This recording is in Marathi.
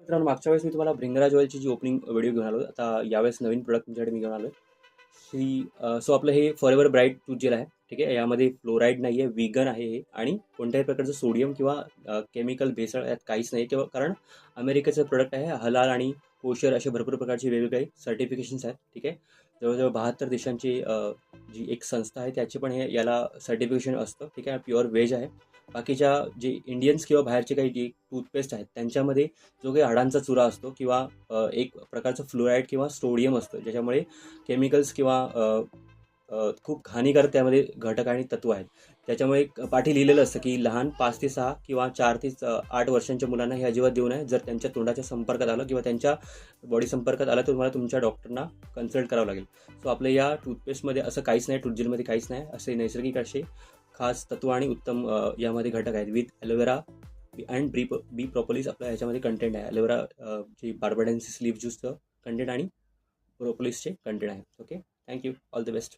मित्रांनो, मागच्या वेळेस मी तुम्हाला भृंगराज ऑइलची जी ओपनिंग व्हिडिओ घेऊन आलो. आता यावेळेस नवीन प्रोडक्ट तुमच्याकडे मी घेऊन आलो सो आपलं हे फॉरएव्हर ब्राईट टूथ जेल आहे. ठीक आहे. यामध्ये फ्लोराईड नाही आहे, व्हीगन आहे हे, आणि कोणत्याही प्रकारचं सोडियम किंवा केमिकल भेसळ यात काहीच नाही, किंवा कारण अमेरिकेचं प्रोडक्ट आहे. हलाल आणि कोशर असे भरपूर प्रकारचे वेगवेगळे सर्टिफिकेशन्स आहेत. ठीक आहे. जवळजवळ 72 देशांची जी एक संस्था आहे त्याचे पण हे याला सर्टिफिकेशन असतं. ठीक आहे. प्युअर व्हेज आहे. बाकीच्या जे इंडियन्स किंवा बाहेरचे काही जे टूथपेस्ट आहेत त्यांच्यामध्ये जो काही हाडांचा चुरा असतो किंवा एक प्रकारचं फ्लोराईड किंवा सोडियम असतं, ज्याच्यामुळे केमिकल्स किंवा खूप हानिकारक त्यामध्ये घटक आणि तत्व आहेत. त्याच्यामुळे एक पाठी लिहिलेलं असतं की लहान 5 ते 6 किंवा 4 ते 8 वर्षांच्या मुलांना हे अजिबात देऊ नये. जर त्यांच्या तोंडाच्या संपर्कात आलं किंवा त्यांच्या बॉडी संपर्कात आलं तर तुम्हाला तुमच्या डॉक्टरना कन्सल्ट करावं लागेल. सो आपल्या या टूथपेस्टमध्ये असं काहीच नाही, टूथजेलमध्ये काहीच नाही. असे नैसर्गिक असे खास तत्व आणि उत्तम यामध्ये घटक आहेत. With aloe vera and B propolis आपल्या ह्याच्यामध्ये कंटेंट आहे. ॲलोवेरा जी बार्बाडेन्सिस लीफ ज्यूसचं कंटेंट आणि प्रोपोलिसचे कंटेंट आहे. Okay. Thank you. All the best.